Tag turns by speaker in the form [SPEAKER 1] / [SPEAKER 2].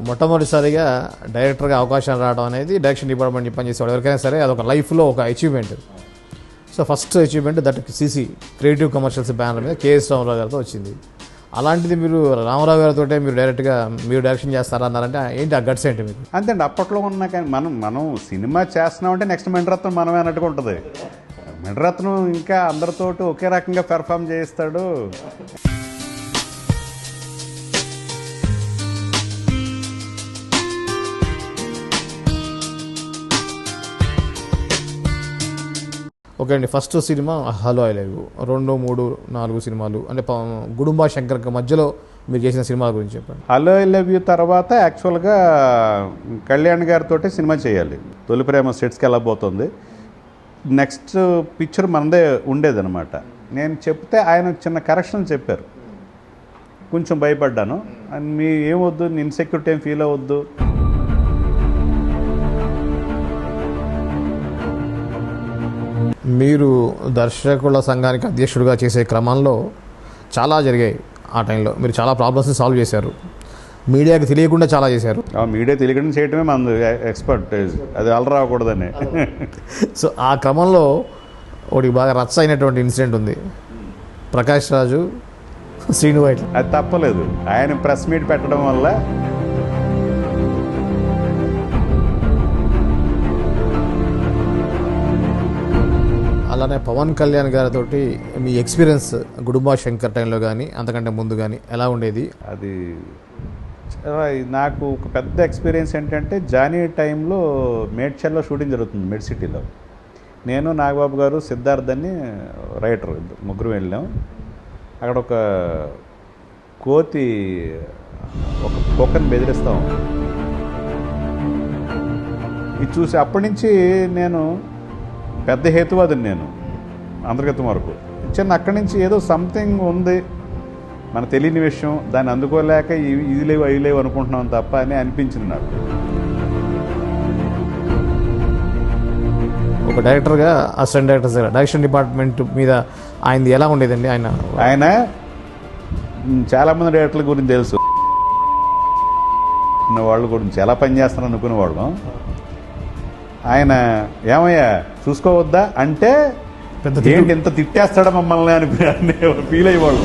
[SPEAKER 1] మొట్టమొదటిసారిగా డైరెక్టర్గా అవకాశాలు రావడం అనేది డైరెక్షన్ డిపార్ట్మెంట్ పనిచేసేవాడు ఎవరికైనా సరే అదొక లైఫ్లో ఒక achievement. So first achievement that CC creative commercials banner మీద కేఎస్ రామారావు గారితో వచ్చింది. అలాంటిది మీరు రామారావు గారితో మీరు డైరెక్ట్గా మీరు డైరెక్షన్ చేస్తారా అన్నారంటే ఏంటి ఆ గట్స్ ఏంటి మీకు?
[SPEAKER 2] అంతే అండి. అప్పట్లో ఉన్న కానీ మనం సినిమా చేస్తున్నామంటే నెక్స్ట్ మణిరత్నం మనమే అన్నట్టుగా ఉంటుంది. మణిరత్నం ఇంకా అందరితోటి ఒకే రకంగా పెర్ఫామ్ చేయిస్తాడు.
[SPEAKER 1] ఓకే అండి, first cinema hello I love you, 2, 3, 4 సినిమాలు అంటే గుడుంబా శంకర్ మధ్యలో మీరు చేసిన సినిమాల గురించి చెప్పండి.
[SPEAKER 2] హలో ఐ లవ్ యూ తర్వాత యాక్చువల్గా కళ్యాణ్ గారితో సినిమా చేయాలి. తొలి ప్రేమ సెట్స్కి వెళ్ళబోతుంది. నెక్స్ట్ పిక్చర్ మనదే ఉండేదన్నమాట. నేను చెప్తే ఆయన చిన్న కరెక్షన్ చెప్పారు. కొంచెం భయపడ్డాను. మీ ఏమొద్దు, ఇన్సెక్యూరిటీ ఏం ఫీల్ అవ్వద్దు,
[SPEAKER 1] మీరు దర్శకుల సంఘానికి అధ్యక్షుడిగా చేసే క్రమంలో చాలా జరిగాయి. ఆ టైంలో మీరు చాలా ప్రాబ్లమ్స్ని సాల్వ్ చేశారు. మీడియాకి తెలియకుండా చాలా చేశారు.
[SPEAKER 2] మీడియా తెలియకుండా చేయటమే మన ఎక్స్పర్టైజ్, అది అలా రాకూడదని.
[SPEAKER 1] సో ఆ క్రమంలో ఒకటి బాగా రచ్చ అయినటువంటి ఇన్సిడెంట్ ఉంది, ప్రకాష్ రాజు శ్రీను వైట్.
[SPEAKER 2] అది తప్పలేదు. ఆయన ప్రెస్ మీట్ పెట్టడం వల్ల
[SPEAKER 1] అలానే పవన్ కళ్యాణ్ గారితో మీ ఎక్స్పీరియన్స్ గుడుంబా శంకర్ టైంలో కానీ అంతకంటే ముందు కానీ ఎలా ఉండేది?
[SPEAKER 2] అది నాకు ఒక పెద్ద ఎక్స్పీరియన్స్ ఏంటంటే జానీ టైంలో మేడ్చల్లో షూటింగ్ జరుగుతుంది మెడ్ సిటీలో. నేను నాగబాబు గారు సిద్ధార్థ్ అని రైటర్ ముగ్గురు వెళ్ళాం. అక్కడ ఒక కోతి ఒక కుక్కని బెదిరిస్తాం. ఇది చూసి అప్పటి నుంచి నేను పెద్ద హేతువాదిని. నేను అంతర్గతం వరకు చిన్న అక్కడి నుంచి ఏదో సంథింగ్ ఉంది, మన తెలియని విషయం, దాన్ని అందుకోలేక ఇది లేవు అవి లేవు అనుకుంటున్నాం తప్ప అని అనిపించింది నాకు.
[SPEAKER 1] ఒక డైరెక్టర్గా అసిస్టెంట్ డైరెక్టర్ దగ్గర డైరెక్షన్ డిపార్ట్మెంట్ మీద ఆయనది ఎలా ఉండేదండి?
[SPEAKER 2] ఆయన చాలామంది డైరెక్టర్ల గురించి తెలుసు, వాళ్ళు గురించి ఎలా పనిచేస్తారని అనుకునేవాళ్ళం. ఆయన ఏమయ్యా చూసుకోవద్దా అంటే ఏంటి ఇంత తిట్టేస్తాడా మమ్మల్ని అని ఫీల్ అయ్యేవాళ్ళు.